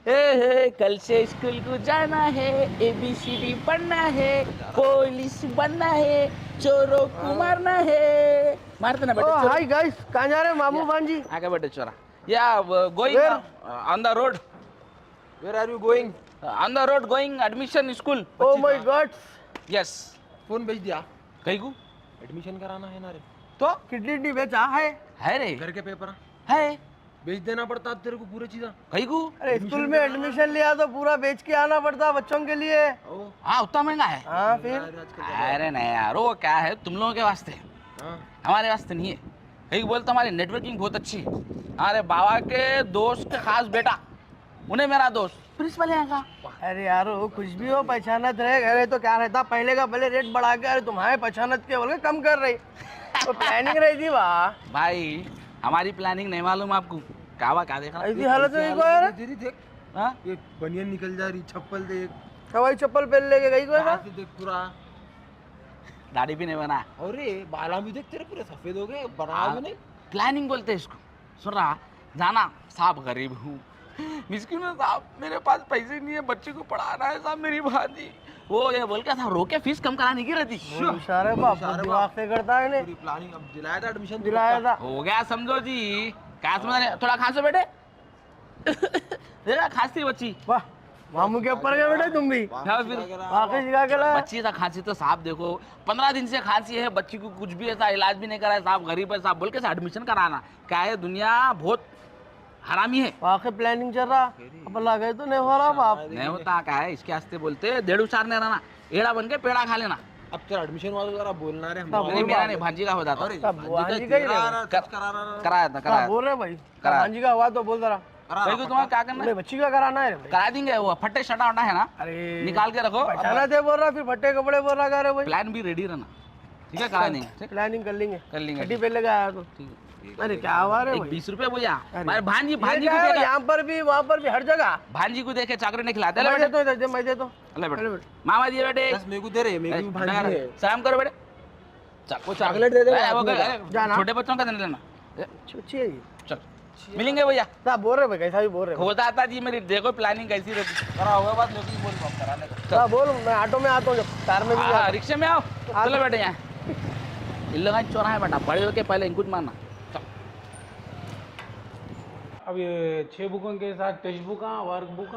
हे कल से स्कूल को जाना है, ABCD पढ़ना है, पुलिस बनना है, चोरों को मारना है। मारते ना बेटे Oh, चोर। hi guys. कहाँ जा रहे हैं मामू भांजी? आगे बेटे चोरा। या going Where? On the road, Where are you going? On the road going admission school. Oh my God. Yes. Phone भेज दिया। कहीं को एडमिशन कराना है ना रे। तो किडनी बेचा है? है रे, घर के पेपर है भेज देना पड़ता अब तेरे को पूरी चीज़। कहीं को। अरे स्कूल में एडमिशन लिया तो पूरा बेच के आना पड़ता बच्चों के लिए। हाँ उतना महंगा है। हाँ फिर अरे नहीं यार, वो क्या है तुम लोगों के वास्ते, हाँ हमारे वास्ते नहीं है। कहीं बोलते हमारी नेटवर्किंग बहुत अच्छी है। अरे बाबा के दोस्त के खास बेटा, उन्हें मेरा दोस्त प्रिंसिपल है यहाँ का। अरे यार वो कुछ भी हो पहचानत रहे। अरे तो क्या रहता पहले का भले रेट बढ़ा के, अरे तुम्हारे पहचानत के बोल के कम कर रही तो प्लानिंग रही थी वाह। भाई हमारी प्लानिंग नहीं मालूम आपको। क्या देखा ऐसी हालत में देखो यार। तेरी देख, हाँ? ये बनियान निकल जा रही, चप्पल देख, हवाई चप्पल पहन लेके गई कोई हाथ देख पूरा। दाढ़ी भी नहीं बना। अरे बाला भी देख तेरे पूरे सफेद हो गए, बना भी नहीं। प्लानिंग बोलते हैं इसको। सुन रहा जाना साहब, गरीब हूँ, मिस्किन है साहब, मेरे पास पैसे नहीं है, बच्चे को पढ़ाना है साहब, मेरी भांजी वो ये बोल के था रोके फीस कम कराने की रहती। इशारे बाप दिमाग से करता है पूरी प्लानिंग। अब दिलाया था एडमिशन, दिलाया था। हो गया समझो जी। क्या समझ रहे, थोड़ा खांसो बेटे। देखा खांसती बच्ची। वाह मामू के ऊपर गए बेटे तुम भी। हाँ, फिर वाकई सिखा के लाया। बच्ची का खांसी तो साहब देखो 15 दिन से खांसी है, बच्ची को कुछ भी ऐसा इलाज भी नहीं करा है साहब, गरीब है साहब, बोल के एडमिशन कराना। क्या है दुनिया बहुत हरामी है। वाकई प्लानिंग चल रहा अब लगे तो नहीं हो रहा बाप। नहीं होता क्या है, इसके वास्ते बोलते डेढ़ उचार नहीं रहना, एड़ा बन के पेड़ा खा लेना। अब तेरा एडमिशन वाला जरा बोलना रे। नहीं मेरा नहीं, भांजी का हो जाता। भांजी का ही रहे। कराया था, हाँ, कराया बोल रहे भाई करा। भांजी का हुआ तो बोल जरा। भाई को तुम्हारा क्या करना है? नहीं बच्ची का कराना है भाई। करा देंगे, वो फट्टे शटा वटा है ना, अरे निकाल के रखो। पहचाना थे बोल रहा, फिर फट्टे कपड़े बोल रहा करे भाई। प्लान भी रेडी रहना, ठीक है, करा देंगे। ठीक, प्लानिंग कर लेंगे। कर लेंगे। छठी पहले का आया तो। ठीक है। अरे क्या हुआ रे एक भाई। 20 रुपए भैया। अरे। भाई भांजी भांजी ये को क्या है, देखे, यहाँ पर भी वहाँ पर भी हर जगह। भांजी को देखे चाकरी नहीं खिलाते। ले मैं बेटे, देता हूँ इधर, मैं देता हूँ। ले अरे बेटे, बेटे। मामा जी बेटे, बस मेरे को दे रहे, मेरे को भी भांजी है। सलाम करो बेटे। वो चॉकलेट दे दे। अरे, वो अपने अरे, जाना। छोटे बच्चों का देने लेना। अच्छी है ये। चल मिलेंगे भैया। क्या बोल रहे भाई, कैसा भी बोल रहे हो। होता था जी, मेरी देखो प्लानिंग कैसी रहती। करा हुआ बात लेकिन बोल पाप कराने का। क्या बोल, मैं ऑटो में आता हूँ, जब कार में भी हाँ, जाता हूँ। रिक्शे में आओ, चलो बेटे यहाँ। इन लोगों का चौराहा है बेटा, बड़े होके पहले इनको मारना। अब ये 6 बुकों के साथ टेक्स्ट बुक, वर्क बुक,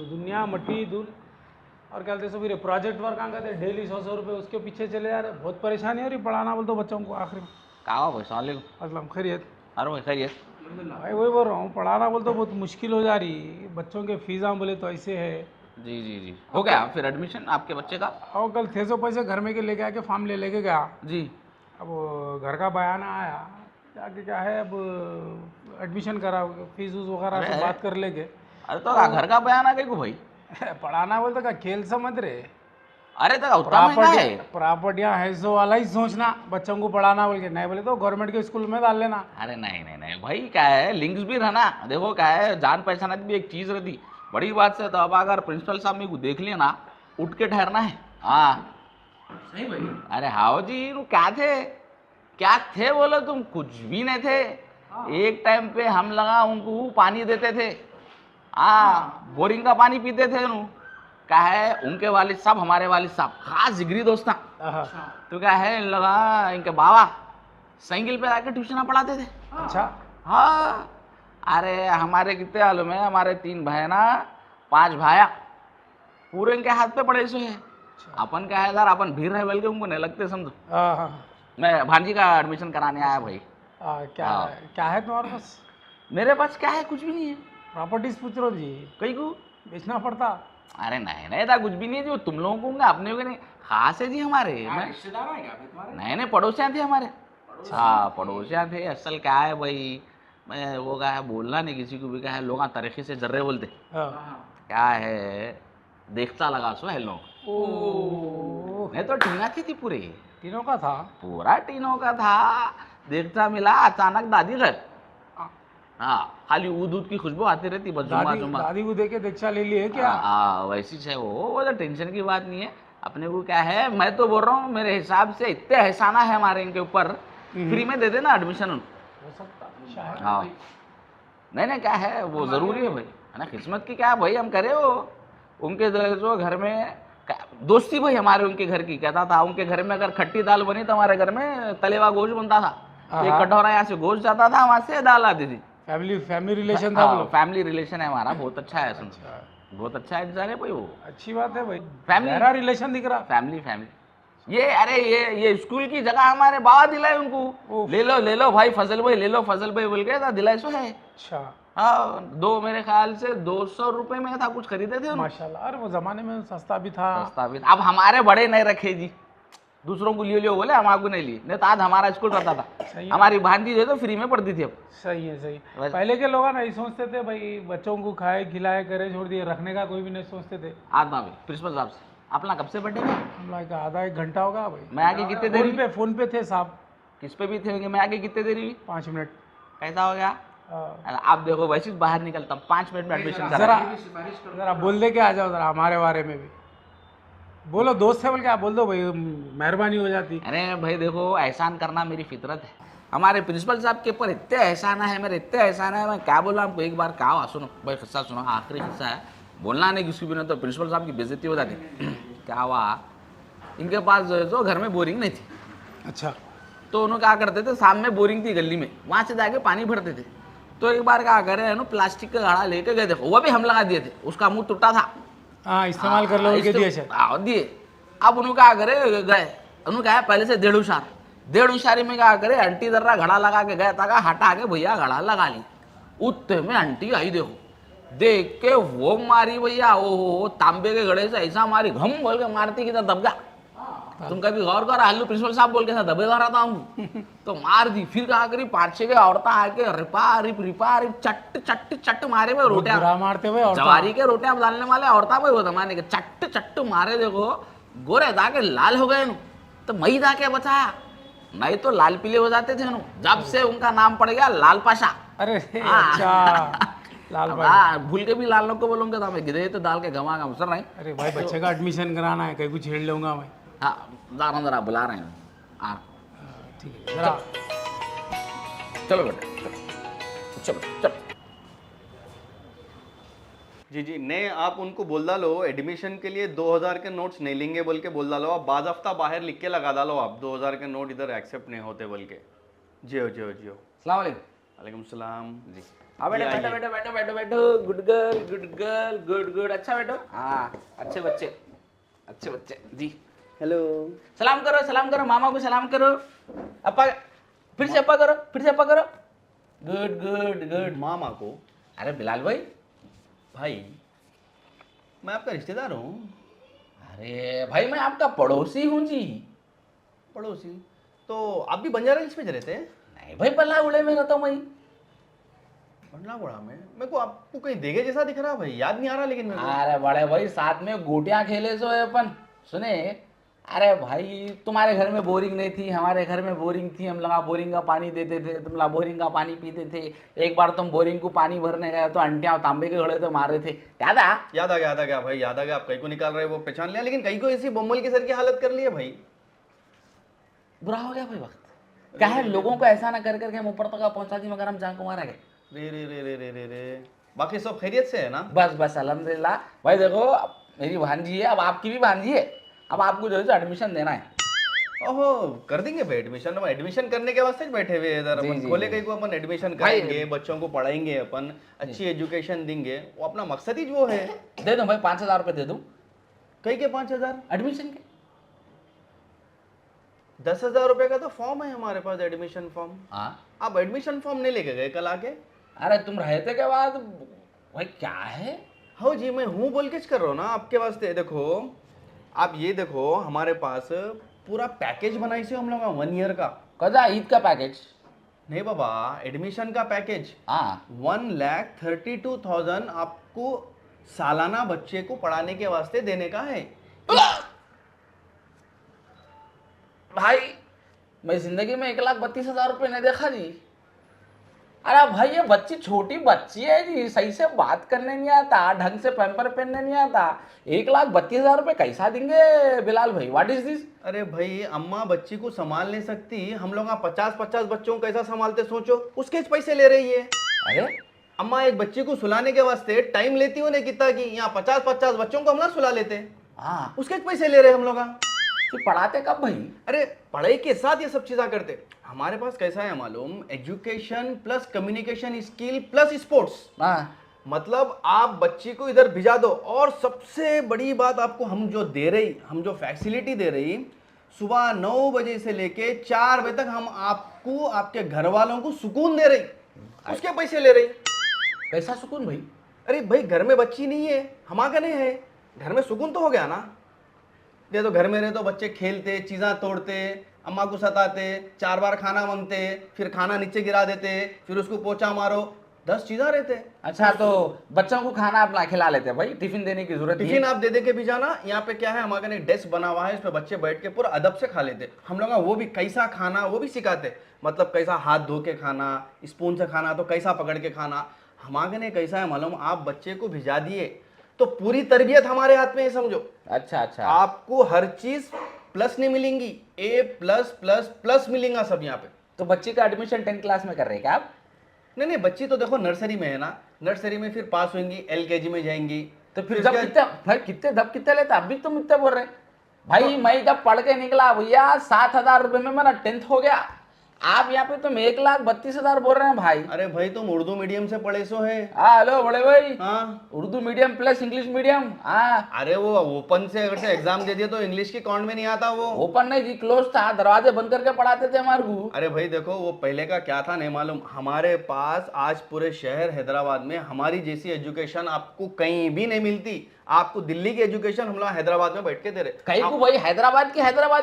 दुनिया मट्टी धूल और क्या बोलते हैं फिर प्रोजेक्ट वर्क करते डेली 100 रुपये उसके पीछे चले जा रहे। बहुत परेशानी हो रही पढ़ाना बोल तो बच्चों को। आखिर में कहा भाई सलाम असलम खैरियत। अरे भाई खैरियत। भाई वही बोल रहा हूँ, पढ़ाना बोल तो बहुत मुश्किल हो जा रही। बच्चों के फीसा बोले तो ऐसे है। जी जी जी, हो गया फिर एडमिशन आपके बच्चे का? और कल थे सो पैसे घर में के लेके आके फॉर्म ले लेके गया। जी। अब वो घर का बयाना आया, जाके क्या है अब एडमिशन करा, फीस वूस वगैरह से बात कर लेके। अरे तो घर का बयान आ गई को भाई। पढ़ाना बोलते का खेल समझ रहे। अरे तो उतना महंगा है। प्रॉपर्टियाँ है सो वाला ही सोचना, बच्चों को पढ़ाना बोल के। नहीं बोले तो गवर्नमेंट के स्कूल में डाल लेना। अरे नहीं नहीं नहीं भाई, क्या है लिंक्स भी रहना। देखो क्या है, जान पहचान भी एक चीज रहती बड़ी बात से। तो अब अगर प्रिंसिपल साहब मेरे को देख लिया ना, उठ के ठहरना है। हाँ सही भाई। अरे हाओ जी, क्या थे, क्या थे बोलो, तुम कुछ भी नहीं थे। एक टाइम पे हम लगा उनको पानी देते थे। हाँ, बोरिंग का पानी पीते थे। क्या है, उनके वालिद साहब हमारे वालिद साहब खास जिगरी दोस्त था। तो क्या है, लगा इनके बाबा साइकिल पे आके ट्यूशन पढ़ाते थे। अच्छा। हाँ, अरे हमारे कितने मालूम है, हमारे 3 बहना 5 भाया, पूरे इनके हाथ पे पड़े सो है। अपन क्या है यार, अपन भीड़ है बोल के उनको नहीं लगते समझो। मैं भांजी का एडमिशन कराने आया भाई। क्या क्या है तुम्हारे पास? मेरे पास क्या है, कुछ भी नहीं है। प्रॉपर्टीज पूछ रहे हो जी? कहीं को बेचना पड़ता। अरे नहीं नहीं था, कुछ भी नहीं है जो तुम लोगों को होंगे, अपने को नहीं। खास है जी हमारे। मैं रिश्तेदार है क्या तुम्हारे? नहीं नहीं, पड़ोसियाँ थे हमारे। हाँ पड़ोसियाँ थे। असल क्या है भाई, मैं वो क्या है बोलना नहीं किसी को भी। क्या है, लोग तरीके से जर्रे बोलते। क्या है, देखता लगा सो है लोग। नहीं तो टीना थी पूरी, तीनों का था। पूरा टीनों का था। देखता मिला, अचानक दादी घर। हाँ, खाली दूध की खुशबू आती रहती बस। जुम्मा जुम्मा दादी को देके दीक्षा ले ली है क्या? वैसी है वो तो टेंशन की बात नहीं है अपने को। क्या है, मैं तो बोल रहा हूँ मेरे हिसाब से इतने एहसाना है हमारे इनके ऊपर, फ्री में दे देना एडमिशन। हो सकता शायद। हाँ नहीं नहीं, क्या है वो जरूरी है भाई। ना किस्मत की क्या भाई, हम करे वो उनके जो घर में दोस्ती भाई हमारे उनके घर की, कहता था उनके घर में अगर खट्टी दाल बनी तो हमारे घर में तलेवा गोश्त बनता था। एक कटोरा यहाँ से गोश्त जाता था, वहां से दाल आती थी। फैमिली रिलेशन था बोलो। फैमिली रिलेशन है हमारा, बहुत अच्छा है सुन, बहुत अच्छा है इंसान है भाई वो। अच्छी बात है भाई, Family- गहरा रिलेशन दिख रहा। फैमिली ये अरे ये स्कूल की जगह हमारे बाबा दिलाए उनको, ले लो भाई फजल भाई, ले लो फजल भाई बोल के दिलाए सो है। अच्छा हाँ, दो मेरे ख्याल से 200 रुपए में था कुछ खरीदे थे उन्होंने। माशाल्लाह, अरे वो जमाने में सस्ता भी था। सस्ता भी। अब हमारे बड़े नहीं रखे जी, दूसरों को लियो बोले, हम आपको नहीं लिए, नहीं तो आज हमारा स्कूल रहता सही था। है। हमारी भांजी जो है तो फ्री में पढ़ती थी। अब सही है सही। बस। पहले के लोग नहीं सोचते थे भाई बच्चों को खाए खिलाए करे छोड़ दिए, रखने का कोई भी नहीं सोचते थे। आता भी प्रिंसिपल साहब से अपना कब से बर्थडे है? हम लोग का आधा एक घंटा होगा भाई। मैं आगे कितने देरी, फोन पे थे साहब। किस पे भी थे होंगे, मैं आगे कितने देरी हुई? 5 मिनट। कैसा हो गया? हाँ। आप देखो वैसे बाहर निकलता 5 मिनट में एडमिशन जरा करा। जरा बोल दे के आ जाओ जरा हमारे बारे में भी बोलो, दोस्त है बोल के आप बोल दो भाई, मेहरबानी हो जाती। अरे भाई देखो, एहसान करना मेरी फितरत है। हमारे प्रिंसिपल साहब के ऊपर इतने एहसान है, मेरे इतने एहसान है, मैं क्या बोला आपको। एक बार कहा सुनो भाई, किस्सा सुनो, आखिरी किस्सा है, बोलना नहीं किसी भी, नहीं तो प्रिंसिपल साहब की बेइज्जती हो जाती। क्या हुआ, इनके पास जो घर में बोरिंग नहीं थी। अच्छा। तो उन्होंने क्या करते थे, सामने बोरिंग थी गली में, वहाँ से जाके पानी भरते थे। तो एक बार क्या करे ना, प्लास्टिक का घड़ा लेके गए थे, वो भी हम लगा दिए थे, उसका मुंह टूटा था। हाँ, इस्तेमाल कर लो के दिए शायद। दिए। अब उन्होंने क्या करे, गए उन्होंने कहा पहले से 1.5 उशारी में क्या करे, आंटी जरा घड़ा लगा के गया था, हटा के भैया घड़ा लगा ली। उतने में आंटी आई, देखो देख के वो मारी भैया, ओ तांबे के घड़े से ऐसा मारी, घम बोल के मारती की दबगा। तुम कभी गौर कर, आलू प्रिंसिपल साहब बोल के दबेगा रहा हूँ तो मार दी। फिर कहा करी 5-6 के औरतें आके रिपा रिप चट चट चट मारे हुए रोटियां बुरा मारते हुए और जवारी के रोटियां डालने वाले औरता भाई वो जमाने के चट चट मारे। देखो गोरे दाके लाल हो गए तो मई दाके बचाया, नहीं तो लाल पीले हो जाते थे। जब से उनका नाम पड़ गया लाल पाशा। अरे हाँ। अच्छा, लाल भाई। हाँ, भूल के भी लाल लोग को बोलूंगा था मैं, गिदे तो डाल के घमा घम सर नहीं। अरे भाई बच्चे का एडमिशन कराना है, कहीं कुछ छेड़ लूंगा मैं। हाँ जरा बुला रहे हैं। हाँ ठीक है जरा चलो बेटा, चलो चलो। जी नहीं, आप उनको बोल डालो एडमिशन के लिए 2000 के नोट्स नहीं लेंगे बोल के बोल डालो। आप बाद हफ्ता बाहर लिख के लगा डालो, आप 2000 के नोट इधर एक्सेप्ट नहीं होते बोल के। जियो जियो जियो। सलाम वालेकुम। वालेकुम सलाम जी। हाँ बेटा, बैठो बैठो बैठो बैठो बैठो। Good girl good girl, good good. अच्छा बैठो। हाँ अच्छे बच्चे जी। हेलो। सलाम करो मामा को सलाम करो। अप्पा फिर से अप्पा करो, फिर से अप्पा करो। Good good good. मामा को? अरे बिलाल भाई। भाई मैं आपका रिश्तेदार हूँ। अरे भाई मैं आपका पड़ोसी हूँ जी। पड़ोसी? तो आप भी बंजारा हिल्स में रहते हैं? नहीं भाई, बल्ला उड़े में रहता हूँ मैं। बंडलागुड़ा में? मेरे को आपको कहीं देखे जैसा दिख रहा भाई, याद नहीं आ रहा लेकिन मेरे को। अरे बड़े भाई साथ में गोटियां खेले सो है अपन। सुने, अरे भाई तुम्हारे घर में बोरिंग नहीं थी, हमारे घर में बोरिंग थी। हम लगा बोरिंग का पानी देते थे, तुम लगा बोरिंग का पानी पीते थे। एक बार तुम बोरिंग को पानी भरने गए तो आंटियां तांबे के घड़े तो मारे थे, याद आ? याद आ गया भाई, याद आ गया। आप कहीं को निकाल रहे हो वो पहचान लिया, लेकिन कहीं को ऐसी बम्बल की सर की हालत कर ली है भाई। बुरा हो गया भाई वक्त। क्या है, लोगों को ऐसा ना कर करके हम ऊपर तक पहुंचा दी मगर हम जान को मारा गए। रे रे रे रे रे रे रे। बाकी सब खैरियत से है ना? बस बस अल्हम्दुलिल्लाह। भाई देखो मेरी भांजी है, अब आपकी भी भांजी है, अब आपको जो है एडमिशन देना है। ओहो, कर देंगे भाई एडमिशन। हम एडमिशन करने के वास्ते बैठे हुए हैं इधर। जी, अपन जी, खोले जी। कहीं को अपन एडमिशन भाई- करेंगे, बच्चों को पढ़ाएंगे, अपन अच्छी एजुकेशन देंगे, वो अपना मकसद ही वो है। दे दूं भाई, 5000 रुपये दे दूं कहीं के 5000? एडमिशन के। 10,000 रुपए का तो फॉर्म है हमारे पास, एडमिशन फॉर्म। हाँ आप एडमिशन फॉर्म नहीं लेके गए कल आके? अरे तुम रहते के बाद भाई क्या है। हाँ जी, मैं हूँ बोल के कर रहा हूँ ना आपके वास्ते। देखो आप ये देखो, हमारे पास पूरा पैकेज बनाई से हम लोग 1 ईयर का। कदा ईद का पैकेज? नहीं बाबा, एडमिशन का पैकेज। हाँ 1,32,000 आपको सालाना बच्चे को पढ़ाने के वास्ते देने का है। भाई मैं जिंदगी में 1,32,000 रुपये नहीं देखा जी। अरे भाई ये बच्ची छोटी बच्ची है जी, सही से बात करने नहीं आता, ढंग से पैम्पर पहनने नहीं आता। 1,32,000 रुपये कैसा देंगे बिलाल भाई? What is this? अरे भाई, अम्मा बच्ची को संभाल नहीं सकती, हम लोग 50-50 बच्चों को कैसा संभालते सोचो, उसके पैसे ले रही है। अरे अम्मा एक बच्चे को सुलाने के वास्ते टाइम लेती हो नहीं कितना की, यहाँ 50-50 बच्चों को हम ना सुला लेते हैं, हाँ उसके पैसे ले रहे हम लोग। फिर पढ़ाते कब भाई? अरे पढ़ाई के साथ ये सब चीज़ा करते। हमारे पास कैसा है मालूम, education plus communication skill plus sports. हाँ मतलब आप बच्ची को इधर भिजा दो, और सबसे बड़ी बात आपको हम जो दे रही, हम जो फैसिलिटी दे रही, सुबह 9 बजे से लेके 4 बजे तक हम आपको, आपके घर वालों को सुकून दे रही, उसके पैसे ले रही। कैसा सुकून भाई? अरे भाई घर में बच्ची नहीं है, हमारा नहीं है, घर में सुकून तो हो गया ना। ये तो घर में रहे तो बच्चे खेलते, चीज़ा तोड़ते, अम्मा को सताते, 4 बार खाना मांगते, फिर खाना नीचे गिरा देते, फिर उसको पोछा मारो, 10 चीज़ा रहते। अच्छा तो बच्चों को खाना अपना खिला लेते हैं भाई, टिफिन देने की जरूरत नहीं टिफिन है। आप दे दे के भी जाना। यहाँ पे क्या है, हमारे एक डेस्क बना हुआ है, इस पे बच्चे बैठ के पूरा अदब से खा लेते। हम लोग वो भी कैसा खाना वो भी सिखाते, मतलब कैसा हाथ धो के खाना, स्पून से खाना तो कैसा पकड़ के खाना। हमारे ने कैसा है मालूम, आप बच्चे को भिजा दिए तो पूरी तरबियत हमारे हाथ में है, समझो। अच्छा अच्छा। आपको हर चीज प्लस नहीं मिलेंगी, A+++ मिलेगा सब यहाँ पे। तो बच्ची का एडमिशन 10 क्लास में कर रहे हैं क्या आप? नहीं नहीं, बच्ची तो देखो नर्सरी में है ना, नर्सरी में फिर पास होंगी, LKG में जाएंगी, तो फिर उसके जब बाद- कितने भाई कितने लेते? अभी तुम इतने बोल रहे हैं भाई। मैं जब पढ़ के निकला भैया 7,000 रुपए में मेरा 10th हो गया। आप यहाँ पे तुम 1,32,000 बोल रहे हैं भाई। अरे भाई तुम उर्दू मीडियम से पढ़े सो है। हाँ हेलो बड़े भाई, हाँ Urdu medium plus English medium. हाँ अरे वो ओपन से अगर से एग्जाम दे दिए तो इंग्लिश की काउंट में नहीं आता वो। ओपन नहीं जी, क्लोज था, दरवाजे बंद करके पढ़ाते थे हमारे को। अरे भाई देखो वो पहले का क्या था नहीं मालूम, हमारे पास आज पूरे शहर हैदराबाद में हमारी जैसी एजुकेशन आपको कहीं भी नहीं मिलती। आपको दिल्ली की एजुकेशन हम लोग हैदराबाद में बैठ के दे रहे। कहीं को भाई हैदराबाद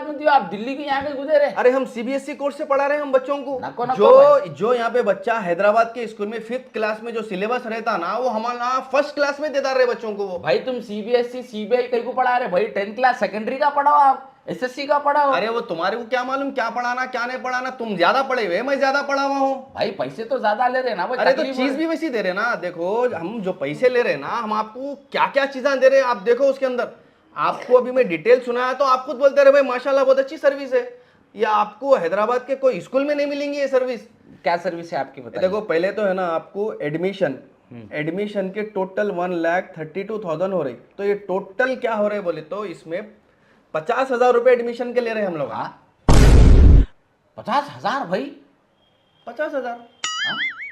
में दियो, आप दिल्ली के यहाँ के गुजरे। अरे हम CBSE कोर्स से पढ़ा रहे हैं हम बच्चों को। नको नको जो यहाँ पे बच्चा हैदराबाद के स्कूल में 5th क्लास में जो सिलेबस रहता ना, वो हमारा 1st क्लास में देता रहे बच्चों को वो। भाई तुम CBSE CBI कहीं को पढ़ा रहे भाई? 10th क्लास सेकेंडरी का पढ़ाओ, आप SSC का पढ़ाओ। अरे वो तुम्हारे को क्या मालूम क्या पढ़ाना क्या नहीं पढ़ाना, तुम ज्यादा पढ़े हुए, मैं ज्यादा पढ़ा हुआ हूँ। भाई पैसे तो ज्यादा ले रहे हैं ना भाई। अरे तो तकलीफ चीज है। भी वैसी दे रहे ना। देखो हम जो पैसे ले रहे हैं ना, हम आपको क्या क्या चीजें दे रहे हैं आप देखो उसके अंदर। आपको अभी मैं डिटेल सुनाया तो आप खुद बोलते रहे भाई माशाल्लाह बहुत अच्छी सर्विस है। या आपको हैदराबाद के कोई स्कूल में नहीं मिलेंगी ये सर्विस। क्या सर्विस है आपकी बताइए? देखो पहले तो है ना आपको एडमिशन के टोटल 1,32,000 हो रही। तो ये टोटल क्या हो रहे बोले तो इसमें 50,000 रुपए एडमिशन के ले रहे हैं हम लोग। हाँ 50,000 भाई? 50,000।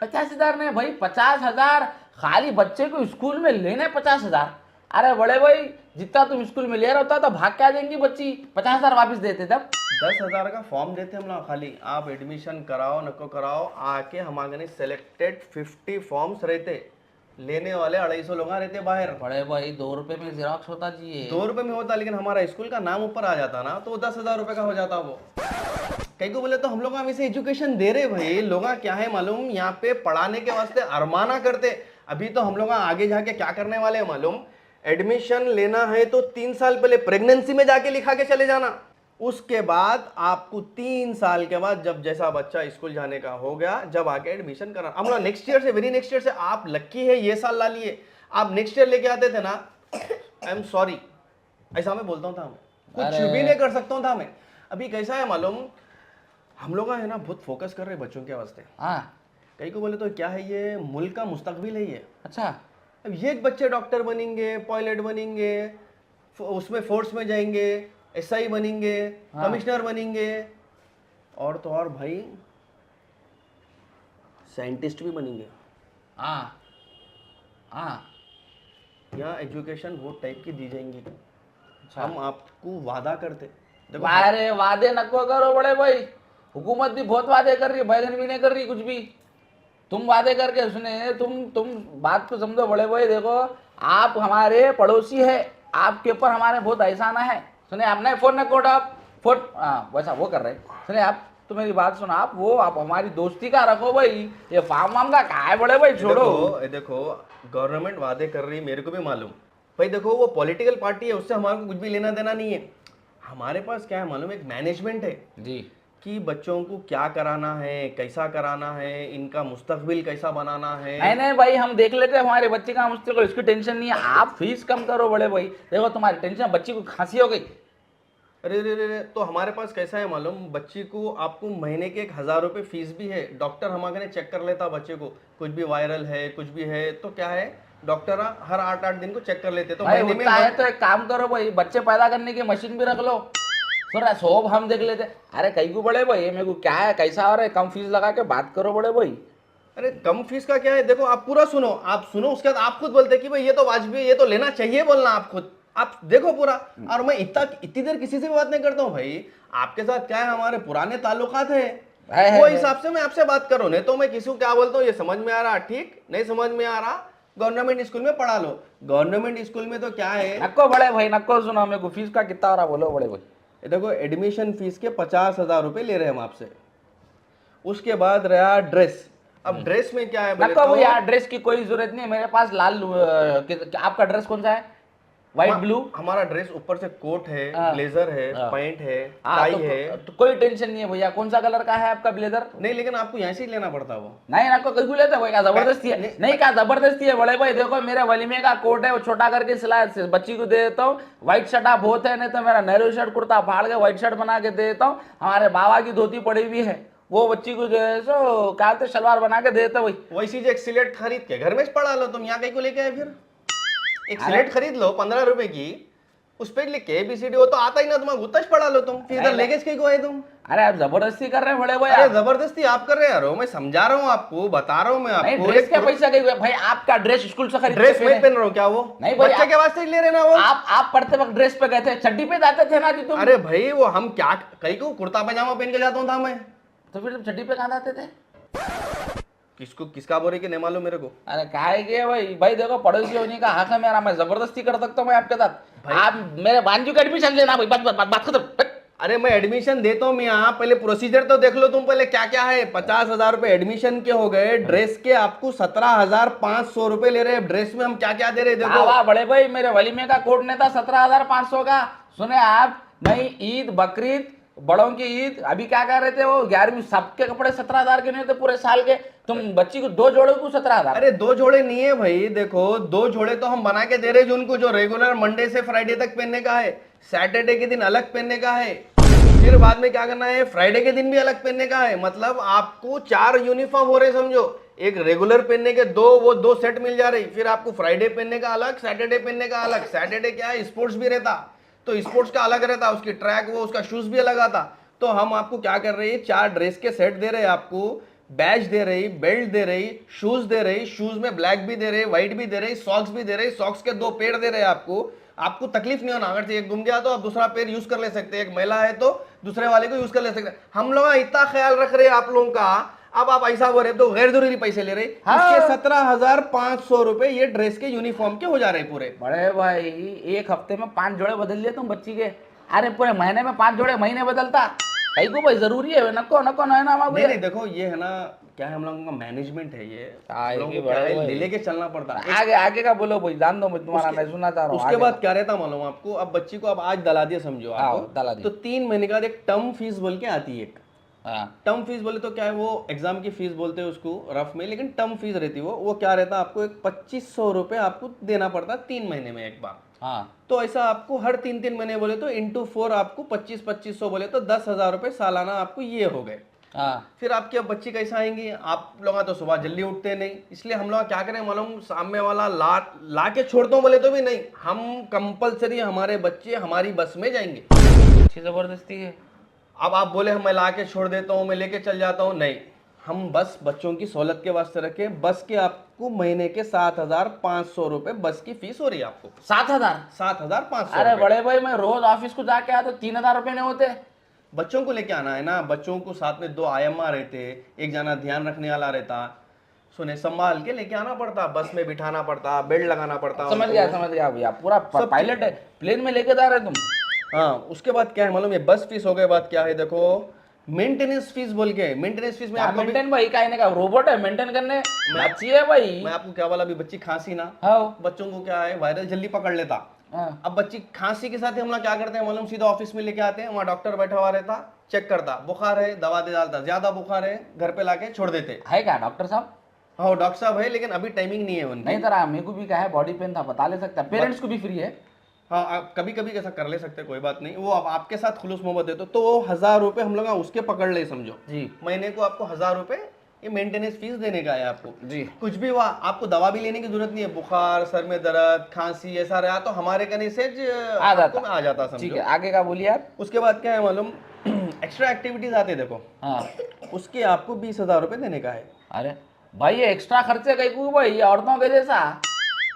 50,000 नहीं भाई, 50,000 खाली बच्चे को स्कूल में लेने 50,000? अरे बड़े भाई जितना तुम स्कूल में ले रहा होता तो भाग क्या देंगी बच्ची, 50,000 वापस देते तब। 10,000 का फॉर्म देते हम लोग खाली, आप एडमिशन कराओ नको कराओ, आके हमारे सिलेक्टेड 50 फॉर्म्स रहते, लेने वाले 250 लोग रहते बाहर। बड़े भाई 2 रुपए में जेरॉक्स होता जी ये। 2 रुपए में होता, लेकिन हमारा स्कूल का नाम ऊपर आ जाता ना तो 10,000 रुपए का हो जाता वो। कहीं को बोले तो हम लोग इसे एजुकेशन दे रहे भाई। लोग क्या है मालूम, यहाँ पे पढ़ाने के वास्ते अरमाना करते। अभी तो हम लोग आगे जाके क्या करने वाले हैं मालूम, एडमिशन लेना है तो 3 साल पहले प्रेगनेंसी में जाके लिखा के चले जाना। उसके बाद आपको 3 साल के बाद जब जैसा बच्चा स्कूल जाने का हो गया, जब आके एडमिशन करा। हम लोग नेक्स्ट ईयर से, वेरी नेक्स्ट ईयर से, आप लक्की है ये साल ला लिए, आप नेक्स्ट ईयर लेके आते थे ना, आई एम सॉरी ऐसा मैं बोलता हूँ था, मैं कुछ भी नहीं कर सकता हूँ था मैं। अभी कैसा है मालूम, हम लोग है ना बहुत फोकस कर रहे बच्चों के वास्ते। हाँ कहीं को बोले तो क्या है, ये मुल्क का मुस्तकबिल है ये। अच्छा। अब ये बच्चे डॉक्टर बनेंगे, पायलट बनेंगे, उसमें फोर्स में जाएंगे, SI बनेंगे, कमिश्नर बनेंगे, और तो और भाई साइंटिस्ट भी बनेंगे। हाँ हाँ यहाँ एजुकेशन वो टाइप की दी जाएंगी। अच्छा। हम आपको वादा करते, देखो अरे वादे नको करो बड़े भाई, हुकूमत भी बहुत वादे कर रही है, बैगन भी नहीं कर रही कुछ भी। तुम वादे करके सुने, तुम बात को समझो बड़े भाई। देखो आप हमारे पड़ोसी है, आपके ऊपर हमारे बहुत एहसान है। सुने आपने फोन न कोड आप फोन, हाँ वैसा वो कर रहे। सुने आप तो मेरी बात सुनो, आप हमारी दोस्ती का रखो भाई, ये फार्म वाम का क्या है बड़े भाई, छोड़ो। देखो गवर्नमेंट वादे कर रही, मेरे को भी मालूम भाई। देखो वो पॉलिटिकल पार्टी है, उससे हमारे को कुछ भी लेना देना नहीं है। हमारे पास क्या है मालूम, एक मैनेजमेंट है जी कि बच्चों को क्या कराना है, कैसा कराना है, इनका मुस्तकबिल कैसा बनाना है। नहीं नहीं भाई, हम देख लेते हैं हमारे बच्चे का मुस्तकबिल, इसकी टेंशन नहीं है। आप फीस कम करो बड़े भाई। देखो तुम्हारी टेंशन, बच्ची को खांसी हो गई, अरे रे रे रे, तो हमारे पास कैसा है मालूम, बच्ची को आपको महीने के 1,000 रुपये फीस भी है। डॉक्टर हमारे चेक कर लेता बच्चे को, कुछ भी वायरल है कुछ भी है तो क्या है, डॉक्टर हर 8-8 दिन को चेक कर लेते। तो भाई महीने में उतना है तो एक काम करो भाई, बच्चे पैदा करने की मशीन भी रख लो, थोड़ा सोब हम देख लेते। अरे कहीं को बड़े भाई, मेरे को क्या है कैसा हो रहा है, कम फीस लगा के बात करो बड़े भाई। अरे कम फीस का क्या है, देखो आप पूरा सुनो, आप सुनो उसके बाद आप खुद बोलते कि भाई ये तो वाजिबी है, ये तो लेना चाहिए बोलना आप खुद, आप देखो पूरा। और मैं इतनी देर किसी से भी बात नहीं करता हूँ भाई, आपके साथ क्या है, हमारे पुराने ताल्लुकात है, वो हिसाब से मैं आपसे बात करूँ। नहीं तो मैं किसी को क्या बोलता हूँ, ये समझ में आ रहा ठीक, नहीं समझ में आ रहा गवर्नमेंट स्कूल में पढ़ा लो। गवर्नमेंट स्कूल में तो क्या है, नको बड़े भाई नको, सुनो मेरे को फीस का कितना हो रहा बोलो बड़े भाई। देखो एडमिशन फीस के 50,000 रुपए ले रहे हैं हम आपसे। उसके बाद रहा ड्रेस। अब ड्रेस में क्या है बोले नको तो, यार ड्रेस की कोई जरूरत नहीं है, मेरे पास लाल आपका ड्रेस कौन सा है, व्हाइट ब्लू? हमारा ड्रेस ऊपर से कोट है, हाँ। ब्लेजर है, हाँ। पैंट है, हाँ टाई तो, है। तो कोई टेंशन नहीं है भैया। कौन सा कलर का है आपका ब्लेजर? नहीं लेकिन आपको यहाँ से ही लेना पड़ता वो। नहीं आपको कहीं लेते भाई, क्या जबरदस्ती है? नहीं क्या जबरदस्ती है बड़े भाई, देखो मेरे वलीमे का कोट है वो छोटा करके सिलाया बच्ची को दे देता हूँ। व्हाइट शर्ट आप बहुत है, नहीं तो मेरा नेहरू शर्ट कुर्ता फाड़ के व्हाइट शर्ट बना के दे देता हूँ। हमारे बाबा की धोती पड़ी हुई है, वो बच्ची को जो है सो क्या होते सलवार बना के दे देता भाई। वही चीज एक सिलेट खरीद के घर में पढ़ा लो, तुम यहाँ कहीं को लेके आए फिर? एक सिलेट खरीद लो 15 रुपए की, उस पे लिख के ABCD, वो तो आता ही ना, तुम्हारा गुत्तश पढ़ा लो तुम, फिर इधर लेके कहीं को आए तुम? अरे आप जबरदस्ती कर रहे हैं बड़े भाई। अरे जबरदस्ती आप कर रहे हैं यार, मैं समझा रहा हूँ आपको, बता रहा हूँ मैं नहीं आपको। ड्रेस का पैसा कहीं भाई, आपका ड्रेस स्कूल से खरीद ड्रेस के मैं पहने। पहन रहा हूँ क्या वो? नहीं भाई, बच्चे के वास्ते ही ले रहे ना वो। आप पढ़ते वक्त ड्रेस पे गए थे, चड्डी पे जाते थे ना जी तुम? अरे भाई वो हम क्या, कहीं को कुर्ता पैजामा पहन के जाता हूँ था मैं। तो फिर तुम चड्डी पे कहाँ जाते थे? किसको किसका बोले कि नहीं मालूम मेरे को। अरे काहे के भाई देखो पड़ोसी होने का हक है मेरा, मैं जबरदस्ती कर सकता हूँ मैं आपके साथ। आप मेरे बांजू का एडमिशन लेना भाई, बात खत्म। अरे मैं एडमिशन देता हूँ मैं यहाँ, पहले प्रोसीजर तो देख लो तुम पहले क्या क्या है। 50,000 रुपए एडमिशन के हो गए, ड्रेस के आपको 17,500 रुपए ले रहे हैं। ड्रेस में हम क्या क्या दे रहे हैं देखो। वाह बड़े भाई, मेरे वलीमे का कोट नहीं था 17,500 का। सुने आप, नई ईद बकरीद बड़ों की ईद, अभी क्या कर रहे थे वो 11वीं, सबके कपड़े 17,000 के नहीं थे पूरे साल के। तुम बच्ची को 2 जोड़े को 17,000? अरे 2 जोड़े नहीं है भाई, देखो 2 जोड़े तो हम बना के दे रहे हैं जो उनको, जो रेगुलर मंडे से फ्राइडे तक पहनने का है, सैटरडे के दिन अलग पहनने का है, फिर बाद में क्या करना है, फ्राइडे के दिन भी अलग पहनने का है। मतलब आपको 4 यूनिफॉर्म हो रहे समझो, एक रेगुलर पहनने के 2 सेट मिल जा रही, फिर आपको फ्राइडे पहनने का अलग, सैटरडे पहनने का अलग। सैटरडे क्या है, स्पोर्ट्स भी रहता तो स्पोर्ट्स का अलग रहता, उसकी ट्रैक वो उसका शूज भी अलग आता। तो हम आपको क्या कर रहे हैं, 4 ड्रेस के सेट दे रहे हैं आपको, बैच दे रही, बेल्ट दे रही, शूज दे रही, शूज में ब्लैक भी दे रहे, व्हाइट भी दे रही, सॉक्स भी दे रही, सॉक्स के 2 पेयर दे रहे हैं आपको। आपको तकलीफ नहीं होना, अगर से एक गुम गया तो आप दूसरा पेयर यूज कर ले सकते हैं, एक मैला है तो दूसरे वाले को यूज कर ले सकते हैं। हम लोग इतना ख्याल रख रहे हैं आप लोगों का, अब आप ऐसा हो रहे तो गैर जरूरी पैसे ले रहे। इसके 17,500 रुपए ये ड्रेस के यूनिफॉर्म के हो जा रहे पूरे। बड़े भाई एक हफ्ते में 5 जोड़े बदल लिए तुम बच्ची के, अरे पूरे महीने में 5 जोड़े महीने बदलता कहीं को भाई जरूरी है? नको नको ना नहीं देखो ये है ना, क्या है हम लोगों का मैनेजमेंट है ये, हम लोगों को क्या है, ले लेके चलना पड़ता है। आगे का बोलो भाई, जान दो मैं तुम्हारा, मैं सुनना चाह रहा हूँ। उसके बाद क्या रहता मालूम आपको, अब बच्ची को अब आज दला दिया समझो आपको, दला दिया तो 3 महीने के बाद एक टर्म फीस बोल के आती है एक। टर्म फीस बोले तो क्या है, वो एग्जाम की फीस बोलते हैं उसको रफ में, लेकिन टर्म फीस रहती है वो क्या रहता है, आपको एक 2500 रुपए आपको देना पड़ता है 3 महीने में एक बार। तो ऐसा आपको हर 3-3 महीने बोले तो इंटू 4 आपको 2500 बोले तो 10,000 रुपए सालाना आपको ये हो गए। फिर आपकी अब बच्ची कैसा आएंगी, आप लोग तो सुबह जल्दी उठते नहीं, इसलिए हम लोग क्या करें मालूम, सामने वाला ला के छोड़ता हूँ बोले तो भी नहीं, हम कंपलसरी हमारे बच्चे हमारी बस में जाएंगे। अच्छी जबरदस्ती है। अब आप बोले मैं ला के छोड़ देता हूँ, मैं लेके चल जाता हूँ, नहीं, हम बस बच्चों की सहूलत के वास्ते रखें। बस के आपको महीने के 7,500 रुपए बस की फीस हो रही है आपको। 7,500। अरे बड़े भाई मैं रोज ऑफिस को जाके आता 3,000 रुपए नहीं होते? बच्चों को लेके आना है ना, बच्चों को साथ में 2 आयम्मा रहते, एक जना ध्यान रखने वाला रहता, सुने संभाल के लेके आना पड़ता, बस में बिठाना पड़ता, बेल्ट लगाना पड़ता। समझ गया भैया, पूरा पायलट है, प्लेन में लेके जा रहे तुम। हाँ उसके बाद क्या है मालूम, ये बस फीस हो गए, बाद क्या है देखो मेंटेनेंस फीस बोल के, मेंटेनेंस फीस में आप मेंटेन भाई कहने का रोबोट है मेंटेन करने, अच्छी है भाई। मैं आपको क्या बोला, अभी बच्ची खांसी ना, हाँ बच्चों को क्या है वायरल जल्दी पकड़ लेता। अब बच्ची खांसी के साथ हम लोग क्या करते हैं मालूम, सीधा ऑफिस में लेके आते हैं, वहाँ डॉक्टर बैठा हुआ रहता, चेक करता, बुखार है दवा दे डालता, ज्यादा बुखार है घर पे लाके छोड़ देते। है क्या डॉक्टर साहब? हाँ डॉक्टर साहब है, लेकिन अभी टाइमिंग नहीं है उनकी। नहीं तरह मेरे को भी क्या है बॉडी पेन था, बता ले सकता, पेरेंट्स को भी फ्री है। हाँ आप कभी कभी ऐसा कर ले सकते हैं, कोई बात नहीं, वो अब आपके साथ खुलूस मोहब्बत है तो वो 1000 रुपये हम लोग उसके पकड़ ले समझो जी महीने को आपको 1000 रुपये ये मेंटेनेंस फीस देने का है आपको जी कुछ भी हुआ आपको दवा भी लेने की जरूरत नहीं है, बुखार सर में दर्द खांसी ऐसा रहा तो हमारे कहने से आ जाता ठीक समझो। है, आगे का बोलिए आप। उसके बाद क्या है मालूम, एक्स्ट्रा एक्टिविटीज आते देखो हाँ, उसके आपको 20,000 रुपये देने का है। अरे भाई ये एक्स्ट्रा खर्चे कहीं को भाई, ये औरतों के जैसा।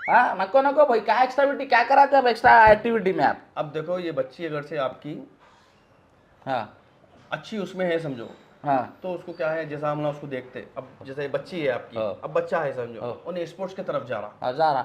हाँ, नको नको भाई, क्या एक्स्ट्राविटी क्या कराते हैं एक्स्ट्रा एक्टिविटी में आप? अब देखो ये बच्ची अगर से आपकी हाँ अच्छी उसमें है समझो हाँ तो उसको क्या है, जैसा हम लोग उसको देखते, अब जैसे ये बच्ची है आपकी, हाँ। अब बच्चा है समझो, हाँ। उन्हें स्पोर्ट्स की तरफ जा रहा, 1000।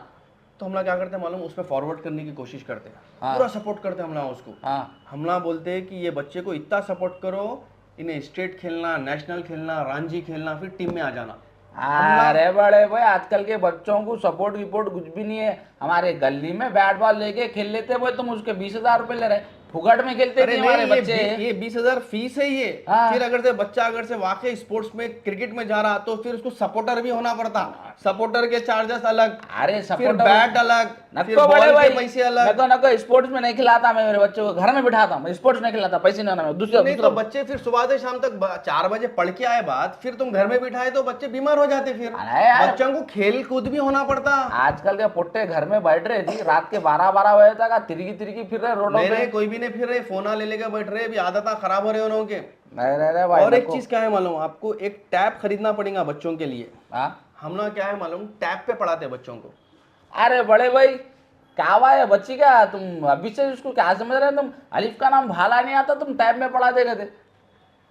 तो हम लोग क्या करते हैं मालूम, उसमें फॉरवर्ड करने की कोशिश करते हैं, हाँ। पूरा सपोर्ट करते हैं हम लोग उसको। हाँ हम लोग बोलते हैं कि ये बच्चे को इतना सपोर्ट करो, इन्हें स्टेट खेलना, नेशनल खेलना, रणजी खेलना, फिर टीम में आ जाना। अरे बड़े भाई, आजकल के बच्चों को सपोर्ट रिपोर्ट कुछ भी नहीं है। हमारे गली में बैट बॉल लेके खेल लेते भाई, तुम उसके 20,000 रुपए ले रहे, फुगट में खेलते अरे नहीं हमारे नहीं, बच्चे। ये 20,000 फीस है ये। हाँ। फिर अगर से बच्चा अगर से वाकई स्पोर्ट्स में क्रिकेट में जा रहा तो फिर उसको सपोर्टर भी होना पड़ता, सपोर्टर के चार्जेस अलग, अरे फिर सपोर्ट बैट अलग, फिर नको बड़े बॉल भाई, के पैसे अलग। नको स्पोर्ट्स में नहीं खिलाता मैं मेरे बच्चों को, घर में बिठाता हूँ, स्पोर्ट्स नहीं खिलाता, पैसे नहीं होना मैं दूसरा नहीं तो बच्चे फिर सुबह से शाम तक 4 बजे पढ़ के आए बाद फिर तुम घर में बिठाए तो बच्चे बीमार हो जाते, फिर अरे यार। बच्चों को खेल कूद भी होना पड़ता। आजकल के पुट्टे घर में बैठ रहे जी, रात के 12-12 बजे तक तिरकी फिर रहे रोडों नहीं पे। नहीं कोई भी नहीं फिर रहे, फोन ले लेके बैठ रहे, अभी आदत खराब हो रहे उन्हों के। नहीं रहे भाई। और एक नको। चीज क्या है मालूम, आपको एक टैब खरीदना पड़ेगा बच्चों के लिए। हाँ? हम लोग क्या है मालूम, टैब पे पढ़ाते हैं बच्चों को। अरे बड़े भाई, क्या हुआ है बच्ची का, तुम अभी से उसको क्या समझ रहे हो तुम? अलिफ का नाम भाला नहीं आता, तुम टैब में पढ़ा देगा थे।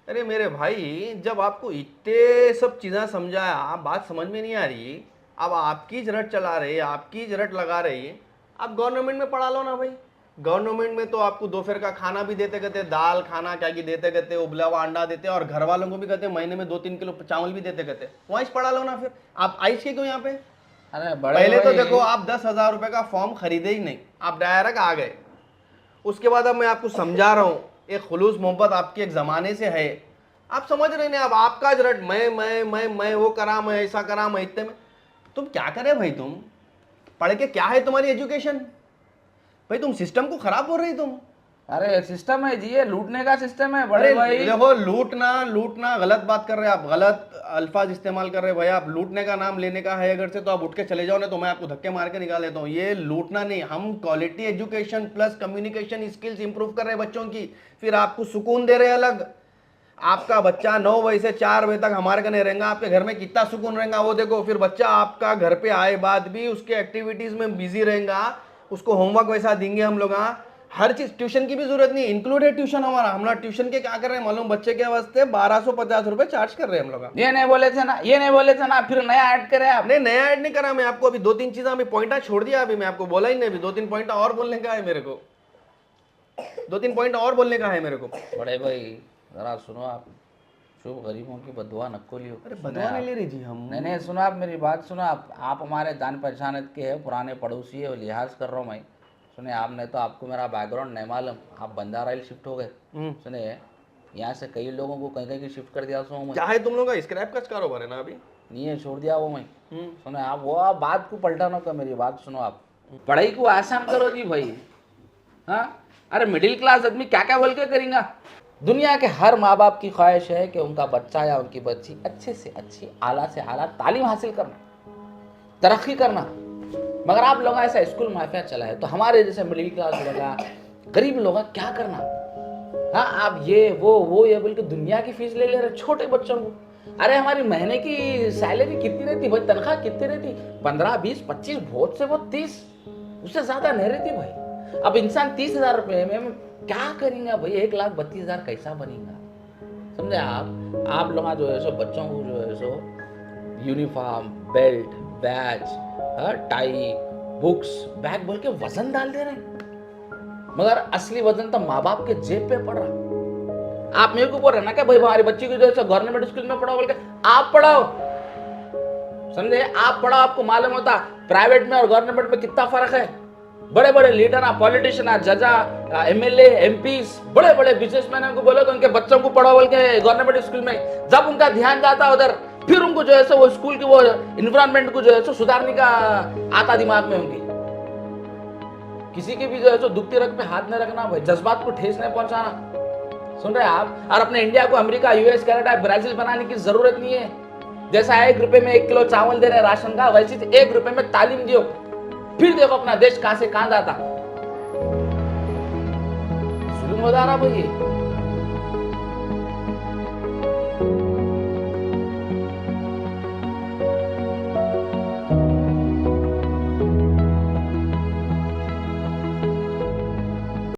अरे मेरे भाई, जब आपको इतने सब चीजें समझाया, बात समझ में नहीं आ रही, अब आपकी जरूरत चला रही, आपकी जरूरत लगा रही, आप गवर्नमेंट में पढ़ा लो ना भाई। गवर्नमेंट में तो आपको दोपहर का खाना भी देते कहते, दाल खाना क्या की देते कहते, उबला हुआ अंडा देते, और घर वालों को भी कहते महीने में 2-3 किलो चावल भी देते कहते। वहीं से पढ़ा लो ना, फिर आप आइस के क्यों यहाँ पे? अरे बड़े पहले तो भाई, देखो आप 10,000 रुपए का फॉर्म खरीदे ही नहीं, आप डायरेक्ट आ गए। उसके बाद अब मैं आपको समझा रहा हूँ, एक खुलूस मोहब्बत आपके एक जमाने से है, आप समझ रहे नहीं। अब आपका जरूरत मैं वो करा, मैं ऐसा करा, मैं इतने में, तुम क्या करे भाई? तुम पढ़ के क्या है तुम्हारी एजुकेशन भाई? तुम सिस्टम को खराब हो रही तुम। अरे सिस्टम है जी, ये लूटने का सिस्टम है बड़े अरे भाई। देखो, लूटना गलत बात कर रहे हैं आप, गलत अल्फाज इस्तेमाल कर रहे हैं भाई। आप लूटने का नाम लेने का है अगर से, तो आप उठ के चले जाओ ना, तो मैं आपको धक्के मार के निकाल देता हूँ। ये लूटना नहीं, हम quality education plus communication skills improve कर रहे हैं बच्चों की, फिर आपको सुकून दे रहे हैं अलग। आपका बच्चा 9 बजे से 4 बजे तक हमारे कने रहेगा, आपके घर में कितना सुकून रहेगा वो देखो। फिर बच्चा आपका घर पे आए बाद भी उसके एक्टिविटीज में बिजी रहेगा, उसको होमवर्क वैसा देंगे हम लोग। हर चीज, ट्यूशन की भी जरूरत नहीं, इंक्लूड है ट्यूशन हमारा। हम लोग ट्यूशन के क्या कर रहे हैं मालूम, बच्चे के वास्ते 1250 रुपए चार्ज कर रहे हैं हम लोग। ये नहीं बोले थे ना, फिर नया ऐड करे आप। नहीं, नया ऐड नहीं करा मैं आपको, अभी 2-3 चीजें अभी पॉइंट छोड़ दिया, अभी मैं आपको बोला ही नहीं, अभी 2-3 पॉइंट और बोलने का है मेरे को, 2-3 पॉइंट और बोलने का है मेरे को। बड़े भाई जरा सुनो आप, शुभ गरीबों की बदुआ नको लियो। अरे बदवा नहीं ले रही जी हम। नहीं सुनो आप, मेरी बात सुनो आप हमारे जान पहचान के है, पुराने पड़ोसी है, लिहाज कर रहा हूँ मैं। सुने आपने तो, आपको मेरा बैकग्राउंड नहीं मालूम, आप बंजारा हिल शिफ्ट हो गए। सुने यहाँ से कई लोगों को कहीं कहीं शिफ्ट कर दिया मैं। क्या है तुम लोग का स्क्रैप का कारोबार है ना अभी? नहीं है, छोड़ दिया वो मैं। सुने आप, वो आप बात को पलटाना का, मेरी बात सुनो आप, पढ़ाई को आसान करो जी भाई। हाँ, अरे मिडिल क्लास आदमी क्या क्या बोल के करेंगे? दुनिया के हर माँ बाप की ख्वाहिश है कि उनका बच्चा या उनकी बच्ची अच्छे से अच्छी, आला से आला तालीम हासिल करना, तरक्की करना। मगर आप लोग ऐसा स्कूल माफिया चला है, तो हमारे जैसे मिडिल क्लास लोग, गरीब लोग क्या करना? हाँ, आप ये वो ये बोल के दुनिया की फीस ले रहे छोटे बच्चों को। अरे हमारी महीने की सैलरी कितनी रहती भाई, तनख्वाह कितनी रहती? 15, 20, 25, बहुत से बहुत 30, उससे ज्यादा नहीं रहती भाई। अब इंसान 30,000 रुपये में क्या करेंगे भाई? 1,32,000 कैसा बनेगा? समझे आप लोग जो है सो बच्चों को जो है सो uniform, belt, batch, tie, books, bag बोल के वजन डाल दे रहे हैं, मगर असली वजन तो माँ बाप के जेब पे पड़ रहा। आप मेरे को बोल रहे ना कि भाई हमारी बच्ची को जो है गवर्नमेंट स्कूल में पढ़ाओ बोल के, आप पढ़ाओ, समझे? आप पढ़ाओ, आपको मालूम होता प्राइवेट में और गवर्नमेंट में कितना फर्क है। बड़े बड़े लीडर, पॉलिटिशियन, जजा, एमएलए, एमपीस, बड़े बड़े बिजनेसमैन को बोलो तो उनके बच्चों को पढ़ाओ बोल के गवर्नमेंट स्कूल में, जब उनका ध्यान जाता उधर, फिर उनको जो है सो वो स्कूल की वो इन्वायरमेंट को जो है सो सुधारने का आता दिमाग में उनकी। किसी के भी जो है सो दुखती रग पे हाथ न रखना भाई, जज्बात को ठेस नहीं पहुंचाना। सुन रहे हैं आप? और अपने इंडिया को अमेरिका, यूएस, कनाडा, ब्राजील बनाने की जरूरत नहीं है। जैसा 1 रुपए में 1 किलो चावल दे रहे राशन का, वैसे 1 रुपए में तालीम दियो, फिर देखो अपना देश कहां से कहां जाता। जुल्म हो जा रहा भाई ये।